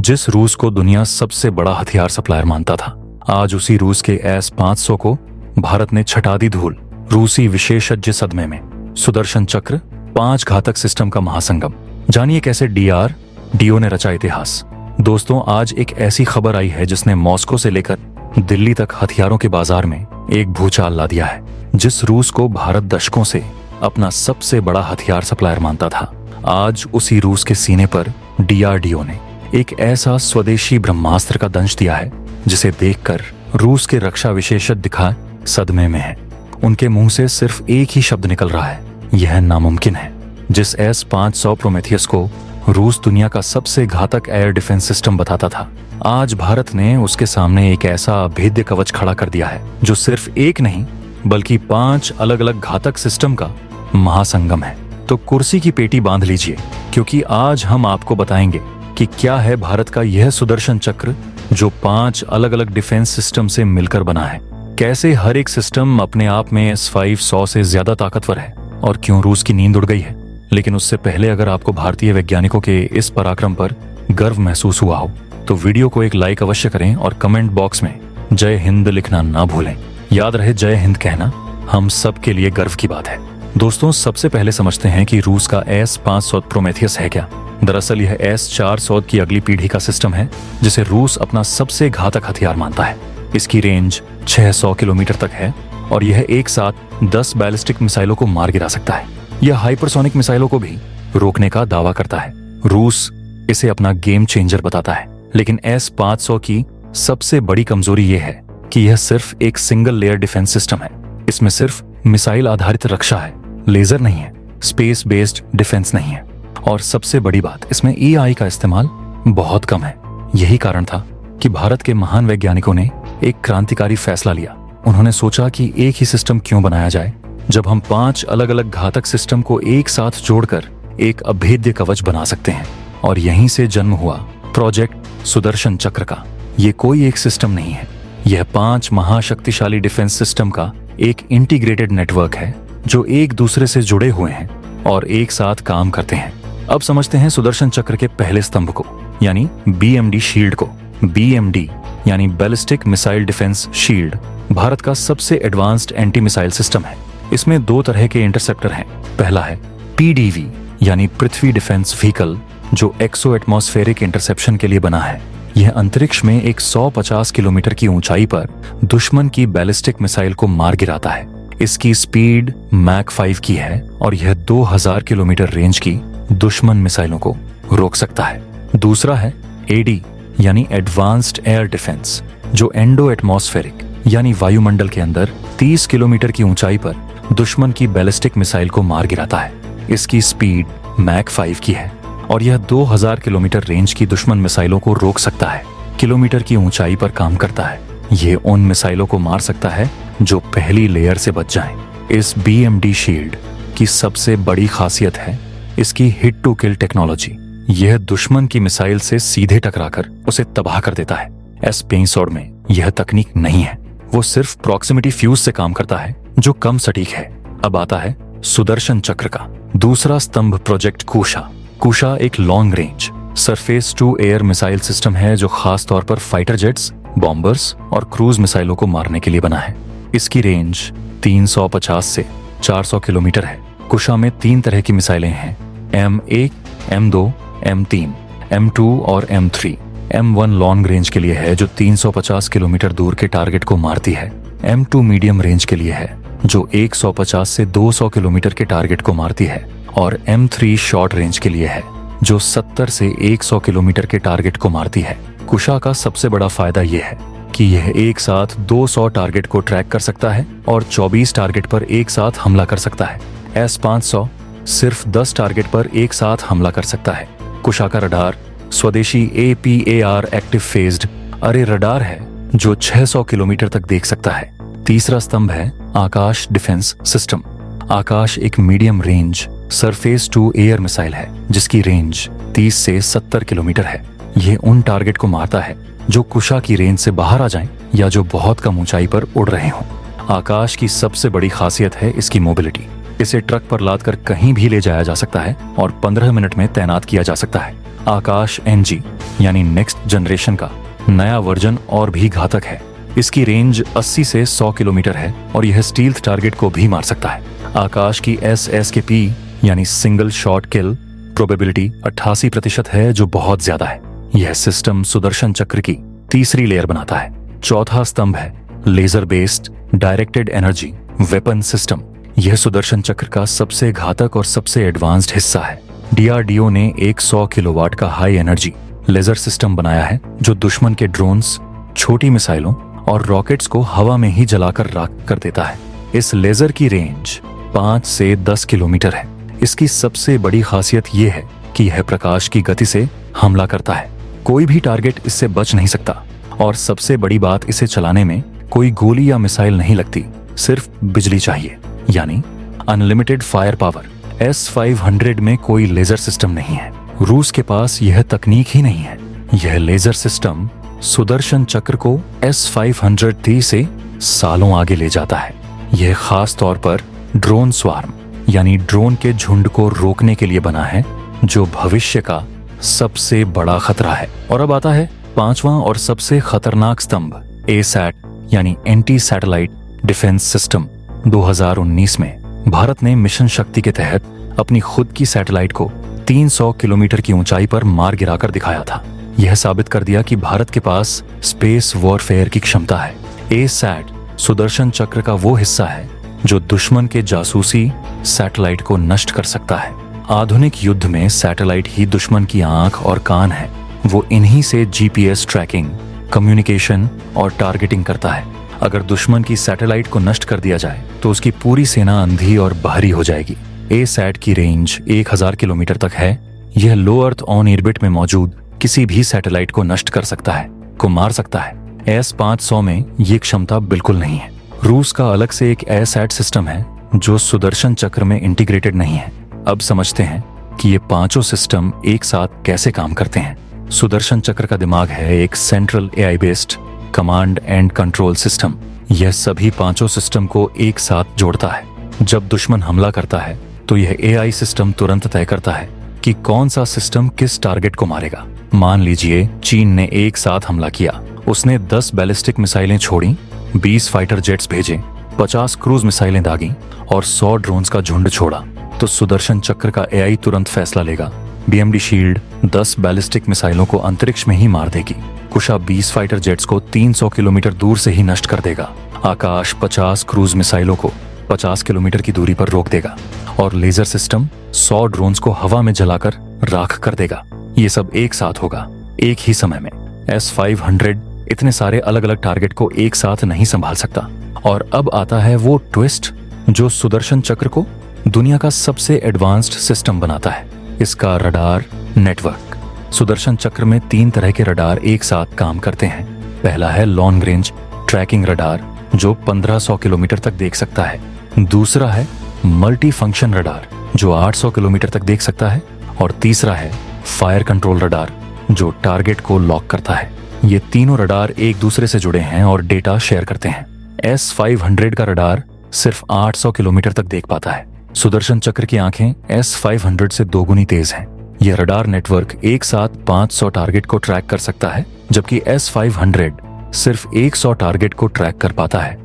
जिस रूस को दुनिया सबसे बड़ा हथियार सप्लायर मानता था, आज उसी रूस के S-500 को भारत ने छटा दी धूल। रूसी विशेषज्ञ सदमे में। सुदर्शन चक्र, 5 घातक सिस्टम का महासंगम। जानिए कैसे DRDO ने रचा इतिहास। दोस्तों, आज एक ऐसी खबर आई है जिसने मॉस्को से लेकर दिल्ली तक हथियारों के बाजार में एक भूचाल ला दिया है। जिस रूस को भारत दशकों से अपना सबसे बड़ा हथियार सप्लायर मानता था, आज उसी रूस के सीने पर DRDO ने एक ऐसा स्वदेशी ब्रह्मास्त्र का दंश दिया है जिसे देखकर रूस के रक्षा विशेषज्ञ दिखा सदमे में है। उनके मुंह से सिर्फ एक ही शब्द निकल रहा है, यह नामुमकिन है। जिस S-500 प्रोमेथियस को रूस दुनिया का सबसे घातक एयर डिफेंस सिस्टम बताता था, आज भारत ने उसके सामने एक ऐसा अभेद्य कवच खड़ा कर दिया है जो सिर्फ एक नहीं बल्कि 5 अलग अलग घातक सिस्टम का महासंगम है। तो कुर्सी की पेटी बांध लीजिए, क्योंकि आज हम आपको बताएंगे कि क्या है भारत का यह सुदर्शन चक्र जो 5 अलग अलग डिफेंस सिस्टम से मिलकर बना है। कैसे हर एक सिस्टम अपने आप में S-500 से ज्यादा ताकतवर है और क्यों रूस की नींद उड़ गई है। लेकिन उससे पहले अगर आपको भारतीय वैज्ञानिकों के इस पराक्रम पर गर्व महसूस हुआ हो तो वीडियो को एक लाइक अवश्य करें और कमेंट बॉक्स में जय हिंद लिखना ना भूलें। याद रहे, जय हिंद कहना हम सब के लिए गर्व की बात है। दोस्तों, सबसे पहले समझते हैं कि रूस का S-500 प्रोमेथियस है क्या। दरअसल यह S-400 की अगली पीढ़ी का सिस्टम है जिसे रूस अपना सबसे घातक हथियार मानता है। इसकी रेंज 600 किलोमीटर तक है और यह एक साथ 10 बैलिस्टिक मिसाइलों को मार गिरा सकता है। यह हाइपरसोनिक मिसाइलों को भी रोकने का दावा करता है। रूस इसे अपना गेम चेंजर बताता है। लेकिन S-500 की सबसे बड़ी कमजोरी यह है कि यह सिर्फ एक सिंगल लेयर डिफेंस सिस्टम है। इसमें सिर्फ मिसाइल आधारित रक्षा है, लेजर नहीं है, स्पेस बेस्ड डिफेंस नहीं है, और सबसे बड़ी बात, इसमें AI का इस्तेमाल बहुत कम है। यही कारण था कि भारत के महान वैज्ञानिकों ने एक क्रांतिकारी फैसला लिया। उन्होंने सोचा कि एक ही सिस्टम क्यों बनाया जाए जब हम 5 अलग अलग घातक सिस्टम को एक साथ जोड़कर एक अभेद्य कवच बना सकते हैं। और यहीं से जन्म हुआ प्रोजेक्ट सुदर्शन चक्र का। ये कोई एक सिस्टम नहीं है, यह 5 महाशक्तिशाली डिफेंस सिस्टम का एक इंटीग्रेटेड नेटवर्क है जो एक दूसरे से जुड़े हुए हैं और एक साथ काम करते हैं। अब समझते हैं सुदर्शन चक्र के पहले स्तंभ को, यानी BMD शील्ड को। BMD यानी ballistic missile defence shield Bharat का सबसे एडवांस्ड एंटी मिसाइल सिस्टम है। इसमें 2 तरह के इंटरसेप्टर हैं। पहला है PDV यानी पृथ्वी डिफेंस व्हीकल, जो एक्सो एटमॉस्फेरिक इंटरसेप्शन के लिए बना है। यह अंतरिक्ष में एक 150 किलोमीटर की ऊंचाई पर दुश्मन की बैलिस्टिक मिसाइल को मार गिराता है। इसकी स्पीड मैक 5 की है और यह 2000 किलोमीटर रेंज की दुश्मन मिसाइलों को रोक सकता है। दूसरा है AD यानी एडवांस्ड एयर डिफेंस, जो एंडो एटमॉस्फेरिक यानी वायुमंडल के अंदर 30 किलोमीटर की ऊंचाई पर दुश्मन की बैलिस्टिक मिसाइल को मार गिराता है। इसकी स्पीड मैक 5 की है और यह 2000 किलोमीटर रेंज की दुश्मन मिसाइलों को रोक सकता है। किलोमीटर की ऊंचाई पर काम करता है। ये उन मिसाइलों को मार सकता है जो पहली लेयर से बच जाएं। इस BMD शील्ड की सबसे बड़ी खासियत है इसकी हिट टू किल टेक्नोलॉजी। यह दुश्मन की मिसाइल से सीधे टकराकर उसे तबाह कर देता है। S-500 में यह तकनीक नहीं है, वो सिर्फ प्रॉक्सिमिटी फ्यूज से काम करता है जो कम सटीक है। अब आता है सुदर्शन चक्र का दूसरा स्तंभ, प्रोजेक्ट कुशा। कुशा एक long range surface to air missile system है जो खास तौर पर फाइटर जेट्स, बॉम्बर्स और क्रूज मिसाइलों को मारने के लिए बना है। इसकी रेंज 350 से 400 किलोमीटर है। कुशा में 3 तरह की मिसाइलें हैं, M1, M2, M3, M2 और M3। M1 लॉन्ग रेंज के लिए है जो 350 किलोमीटर दूर के टारगेट को मारती है। M2 मीडियम रेंज के लिए है जो 150 से 200 किलोमीटर के टारगेट को मारती है। और M3 शॉर्ट रेंज के लिए है जो 70 से 100 किलोमीटर के टारगेट को मारती है। कुशा का सबसे बड़ा फायदा यह है कि यह एक साथ 200 टारगेट को ट्रैक कर सकता है और 24 टारगेट पर एक साथ हमला कर सकता है। S-500 सिर्फ 10 टारगेट पर एक साथ हमला कर सकता है। कुशा का रडार स्वदेशी APAR एक्टिव फेज्ड अरे रडार है जो 600 किलोमीटर तक देख सकता है। तीसरा स्तंभ है आकाश डिफेंस सिस्टम। आकाश एक medium range surface to air missile है जिसकी रेंज 30 से 70 किलोमीटर है। यह उन टारगेट को मारता है जो कुशा की रेंज से बाहर आ जाएं या जो बहुत कम ऊंचाई पर उड़ रहे हों। आकाश की सबसे बड़ी खासियत है इसकी मोबिलिटी। इसे ट्रक पर लादकर कहीं भी ले जाया जा सकता है और 15 मिनट में तैनात किया जा सकता है। आकाश NG यानी नेक्स्ट जनरेशन का नया वर्जन और भी घातक है। इसकी रेंज 80 से 100 किलोमीटर है और यह स्टील्थ टारगेट को भी मार सकता है। आकाश की SSKP यानी सिंगल शॉट किल प्रोबेबिलिटी 88% है, जो बहुत ज्यादा है। यह सिस्टम सुदर्शन चक्र की तीसरी लेयर बनाता है। चौथा स्तंभ है laser based directed energy weapon system. यह सुदर्शन चक्र का सबसे घातक और सबसे एडवांस्ड हिस्सा है। DRDO ने एक 100 किलोवाट का हाई एनर्जी लेजर सिस्टम बनाया है, जो दुश्मन के ड्रोन्स, छोटी मिसाइलों और रॉकेट्स को हवा में ही जलाकर राख कर देता है। इस लेजर की रेंज 5 से 10 किलोमीटर है। इसकी सबसे बड़ी खासियत यह है कि यह प्रकाश की गति से हमला करता है। कोई भी टारगेट इससे बच नहीं सकता और सबसे बड़ी बात, इसे चलाने में कोई गोली या मिसाइल नहीं लगती, सिर्फ बिजली चाहिए, यानी अनलिमिटेड फायर पावर। S-500 में कोई लेजर सिस्टम नहीं है। रूस के पास यह तकनीक ही नहीं है। यह लेजर सिस्टम सुदर्शन चक्र को S-500T से सालों आगे ले जाता है। यह खास तौर पर ड्रोन स्वार्म यानी ड्रोन के झुंड को रोकने के लिए बना है, जो भविष्य का सबसे बड़ा खतरा है। और अब आता है पांचवां और सबसे खतरनाक स्तंभ, ASAT यानी एंटी सैटेलाइट डिफेंस सिस्टम। 2019 में भारत ने मिशन शक्ति के तहत अपनी खुद की सैटेलाइट को 300 किलोमीटर की ऊंचाई पर मार गिराकर दिखाया था। यह साबित कर दिया कि भारत के पास स्पेस वॉरफेयर की क्षमता है। ASAT सुदर्शन चक्र का वो हिस्सा है जो दुश्मन के जासूसी सैटेलाइट को नष्ट कर सकता है। आधुनिक युद्ध में सैटेलाइट ही दुश्मन की आंख और कान है। वो इन्हीं से GPS ट्रैकिंग, कम्युनिकेशन और टारगेटिंग करता है। अगर दुश्मन की सैटेलाइट को नष्ट कर दिया जाए तो उसकी पूरी सेना अंधी और बाहरी हो जाएगी। ASAT की रेंज 1000 किलोमीटर तक है। यह लो अर्थ ऑन ऑर्बिट में मौजूद किसी भी सैटेलाइट को नष्ट कर सकता है, को मार सकता है। S-500 में ये क्षमता बिल्कुल नहीं है। रूस का अलग से एक ASAT सिस्टम है जो सुदर्शन चक्र में इंटीग्रेटेड नहीं है। अब समझते हैं कि ये पांचों सिस्टम एक साथ कैसे काम करते हैं। सुदर्शन चक्र का दिमाग है एक central AI based command and control system. यह सभी पांचों सिस्टम को एक साथ जोड़ता है। जब दुश्मन हमला करता है तो यह AI सिस्टम तुरंत तय करता है कि कौन सा सिस्टम किस टारगेट को मारेगा। मान लीजिए चीन ने एक साथ हमला किया। उसने 10 बैलिस्टिक मिसाइलें छोड़ी, 20 फाइटर जेट्स भेजे, 50 क्रूज मिसाइलें दागी और 100 ड्रोन्स का झुंड छोड़ा, तो सुदर्शन चक्र का AI तुरंत फैसला लेगा। BMD शील्ड 10 बैलिस्टिक मिसाइलों को अंतरिक्ष में ही मार देगी। कुशा 20 फाइटर जेट्स को 300 किलोमीटर दूर से ही नष्ट कर देगा। आकाश 50 क्रूज मिसाइलों को 50 किलोमीटर की दूरी पर रोक देगा और लेजर सिस्टम 100 ड्रोन्स को हवा में जलाकर राख कर देगा। ये सब एक साथ होगा, एक ही समय में। S-500 इतने सारे अलग अलग टारगेट को एक साथ नहीं संभाल सकता। और अब आता है वो ट्विस्ट जो सुदर्शन चक्र को दुनिया का सबसे एडवांस्ड सिस्टम बनाता है, इसका रडार नेटवर्क। सुदर्शन चक्र में 3 तरह के रडार एक साथ काम करते हैं। पहला है लॉन्ग रेंज ट्रैकिंग रडार जो 1500 किलोमीटर तक देख सकता है। दूसरा है मल्टी फंक्शन रडार जो 800 किलोमीटर तक देख सकता है। और तीसरा है फायर कंट्रोल रडार जो टारगेट को लॉक करता है। ये तीनों रडार एक दूसरे से जुड़े हैं और डेटा शेयर करते हैं। S-500 का रडार सिर्फ 800 किलोमीटर तक देख पाता है। सुदर्शन चक्र की आंखें S-500 से 2 गुनी तेज हैं। यह रडार नेटवर्क एक साथ 500 टारगेट को ट्रैक कर सकता है, जबकि S-500 सिर्फ 100 टारगेट को ट्रैक कर पाता है।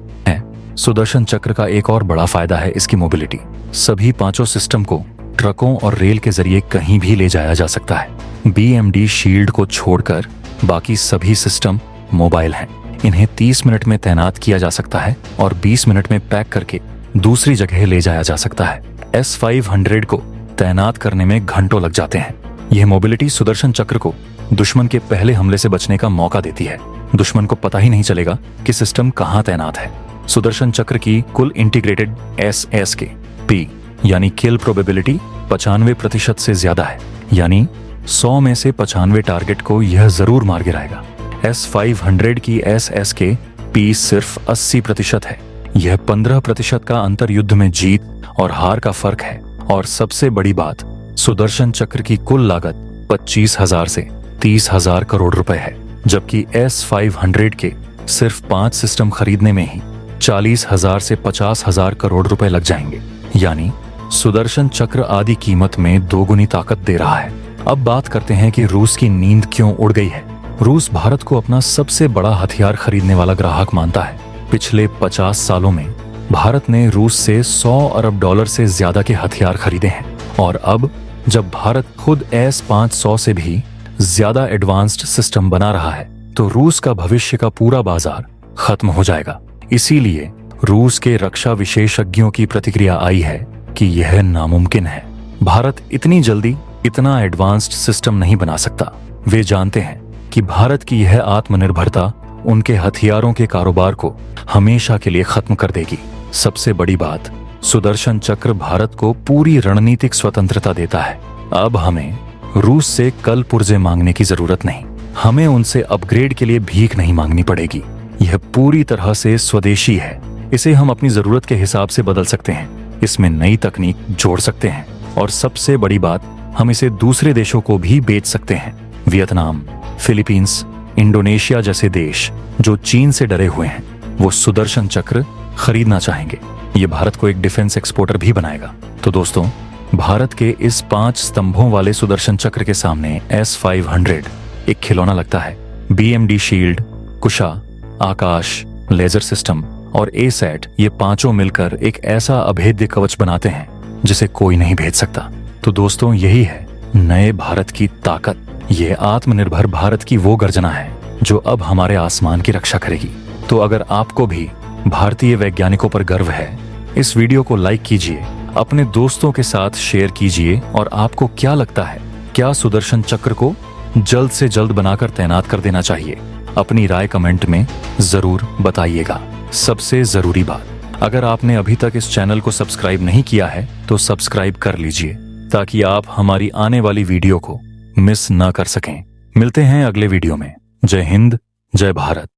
सुदर्शन चक्र का एक और बड़ा फायदा है इसकी मोबिलिटी। सभी पांचों सिस्टम को ट्रकों और रेल के जरिए कहीं भी ले जाया जा सकता है। BMD शील्ड को छोड़कर बाकी सभी सिस्टम मोबाइल हैं। इन्हें 30 मिनट में तैनात किया जा सकता है और 20 मिनट में पैक करके दूसरी जगह ले जाया जा सकता है। S-500 को तैनात करने में घंटों लग जाते हैं। यह मोबिलिटी सुदर्शन चक्र को दुश्मन के पहले हमले से बचने का मौका देती है। दुश्मन को पता ही नहीं चलेगा कि सिस्टम कहां तैनात है। सुदर्शन चक्र की कुल इंटीग्रेटेड SSKP यानी किल प्रोबेबिलिटी 95% से ज्यादा है, यानी 100 में से 95 टारगेट को यह जरूर मार गिराएगा। S-500 की SSKP सिर्फ 80% है। यह 15% का अंतर युद्ध में जीत और हार का फर्क है। और सबसे बड़ी बात, सुदर्शन चक्र की कुल लागत 25,000 से 30,000 करोड़ रुपए है, जबकि S-500 के सिर्फ 5 सिस्टम खरीदने में ही 40,000 से 50,000 करोड़ रुपए लग जाएंगे। यानी सुदर्शन चक्र आदि कीमत में दोगुनी ताकत दे रहा है। अब बात करते हैं कि रूस की नींद क्यों उड़ गई है। रूस भारत को अपना सबसे बड़ा हथियार खरीदने वाला ग्राहक मानता है। पिछले 50 सालों में भारत ने रूस से 100 अरब डॉलर से ज्यादा के हथियार खरीदे हैं और अब जब भारत खुद S-500 से भी ज्यादा एडवांस्ड सिस्टम बना रहा है तो रूस का भविष्य का पूरा बाजार खत्म हो जाएगा। इसीलिए रूस के रक्षा विशेषज्ञों की प्रतिक्रिया आई है कि यह नामुमकिन है। भारत इतनी जल्दी इतना एडवांस्ड सिस्टम नहीं बना सकता। वे जानते हैं कि भारत की यह आत्मनिर्भरता उनके हथियारों के कारोबार को हमेशा के लिए खत्म कर देगी। सबसे बड़ी बात, सुदर्शन चक्र भारत को पूरी रणनीतिक स्वतंत्रता देता है। अब हमें रूस से कल पुर्जे मांगने की जरूरत नहीं। हमें उनसे अपग्रेड के लिए भीख नहीं मांगनी पड़ेगी। यह पूरी तरह से स्वदेशी है। इसे हम अपनी जरूरत के हिसाब से बदल सकते हैं, इसमें नई तकनीक जोड़ सकते हैं और सबसे बड़ी बात, हम इसे दूसरे देशों को भी बेच सकते हैं। वियतनाम, फिलीपींस, इंडोनेशिया जैसे देश जो चीन से डरे हुए हैं, वो सुदर्शन चक्र खरीदना चाहेंगे। ये भारत को एक डिफेंस एक्सपोर्टर भी बनाएगा। तो दोस्तों, भारत के इस 5 स्तंभों वाले सुदर्शन चक्र के सामने S-500 एक खिलौना लगता है। BMD शील्ड, कुशा, आकाश, लेजर सिस्टम और A-SAT ये पांचों मिलकर एक ऐसा अभेद्य कवच बनाते हैं जिसे कोई नहीं भेद सकता। तो दोस्तों, यही है नए भारत की ताकत। यह आत्मनिर्भर भारत की वो गर्जना है जो अब हमारे आसमान की रक्षा करेगी। तो अगर आपको भी भारतीय वैज्ञानिकों पर गर्व है, इस वीडियो को लाइक कीजिए, अपने दोस्तों के साथ शेयर कीजिए और आपको क्या लगता है, क्या सुदर्शन चक्र को जल्द से जल्द बनाकर तैनात कर देना चाहिए? अपनी राय कमेंट में जरूर बताइएगा। सबसे जरूरी बात, अगर आपने अभी तक इस चैनल को सब्सक्राइब नहीं किया है तो सब्सक्राइब कर लीजिए ताकि आप हमारी आने वाली वीडियो को मिस न कर सकें। मिलते हैं अगले वीडियो में। जय हिंद, जय भारत।